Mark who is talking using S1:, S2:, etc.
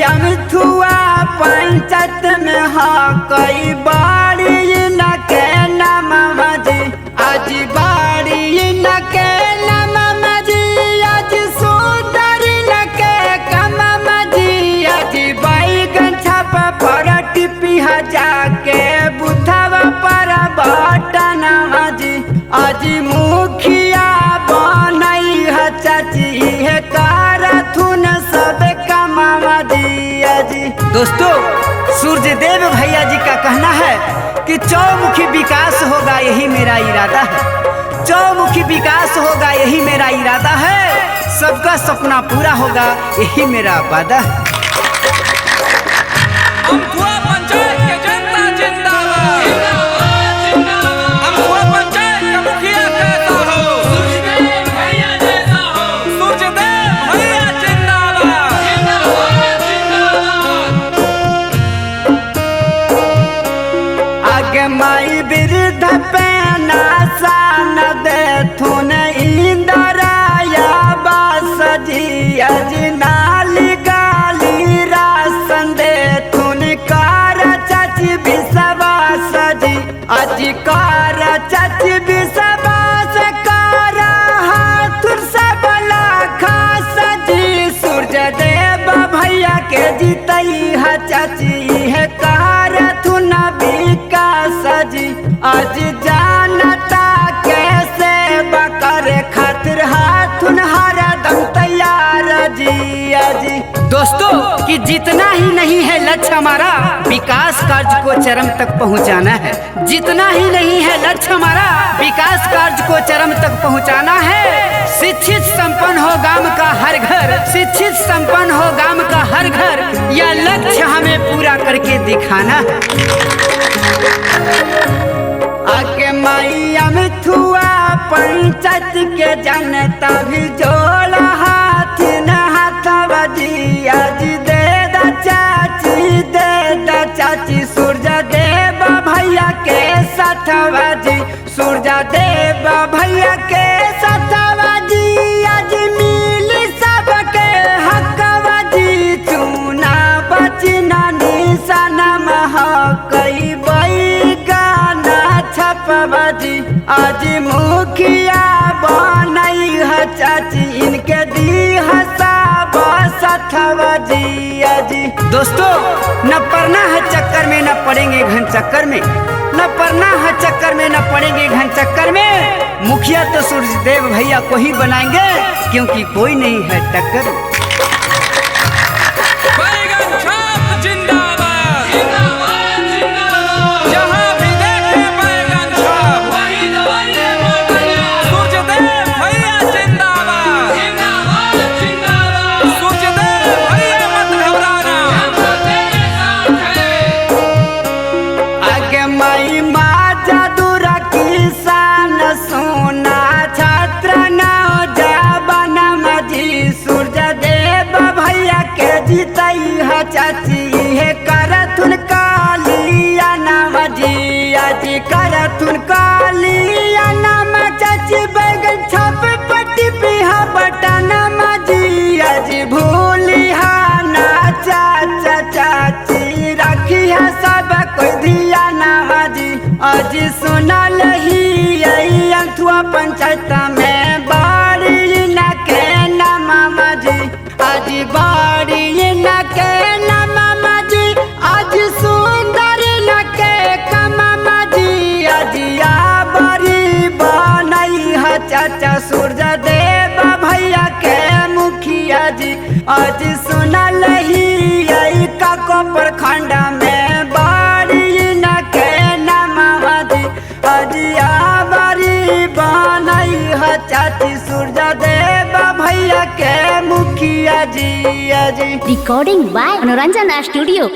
S1: अमिथुआ पंचायत में कई बाड़ी न के नाम जी आज बाड़ी न के नाम जी आज सुंदर न के कम जी आज बैगन छाप पर टिपिहा जाके बुथवा पर बटन जी आज मुखिया बनई है चाची है कारथुन सब कमावा दिया जी। दोस्तों सूर्य देव भैया जी का कहना है कि चौमुखी विकास होगा यही मेरा इरादा है, चौमुखी विकास होगा यही मेरा इरादा है, सबका सपना पूरा होगा यही मेरा वादा है।
S2: अमथुआ पंचायत के जनता जिंदाबाद, अमथुआ पंचायत का मुखिया कैसा हो, सूर्यदेव भैया जैसा हो, सूर्यदेव भैया जिंदाबाद,
S1: आगे माई बिरध पे नासान दे थुन इंदराया बास जी अज नाली गाली रासन दे थुन कार चाची विश्वास जी अज कार चाची विश्वास कार हाथ सब खास जी सूर्य देव भैया के जीतई है चाची है कार थुन विकास जी आज जानता कैसे बकर खातिर हाथुन हरा दम तैयार जी अजी। दोस्तों कि जितना ही नहीं है लक्ष्य हमारा विकास कार्य को चरम तक पहुंचाना है, जितना ही नहीं है लक्ष्य हमारा विकास कार्य को चरम तक पहुंचाना है। शिक्षित संपन्न हो गांव का हर घर, शिक्षित संपन्न हो गांव का हर घर, यह लक्ष्य हमें पूरा करके दिखाना है। आगे माई अमिथुआ पंचायत के जनता भी जोड़ा हाथ न हाथवा जी आज दे दा चाची सूर्य देव भैया के साथवा जी सूर्य देव भैया के साथवा जी आज मिल सबके हकवा जी चुना बचना निशाना कई बैगाना छपवा जी आज मुखिया बनई है चाची इनके दी हसाबा सथवा जी अजी। दोस्तों न पड़ना है चक्कर में न पड़ेंगे घन चक्कर में, न पड़ना है चक्कर में न पड़ेंगे घन चक्कर में, मुखिया तो सूर्य देव भैया को ही बनाएंगे क्योंकि कोई नहीं है टक्कर।
S2: बैगन छाप जिंदाबाद, जहाँ भी देखे बैगन छाप, सूर्यदेव भैया जिंदाबाद, सूर्यदेव भैया मत घबराना।
S1: आगे माई माँ जादूरा किसान सोना छात्र नौजवान मजी सूर्य देव भैया के जीतई है चाची है करथुन कालिया नाम जी आज करथुन कालिया नाम चाची बैगन छाप पट्टी पिहा बटन जी आज भूलिहा ना चाचा चाची रखी है सब कोई दिया नाम जी आज सुनल ही अमथुआ पंचायत में बाड़ी न के नाम जी आज बाड़ी न के नाम जी आज सुंदर न के कमाम जी आज या बड़ी बनई है चाचा सूर्य देव भैया के मुखिया जी आज सुनल ही काको प्रखंड में बाड़ी न के नाम जी आज या बड़ी बनई है चाची सूर्य देव भैया के मुखिया जी।
S3: Recording by Anoranjana Studio.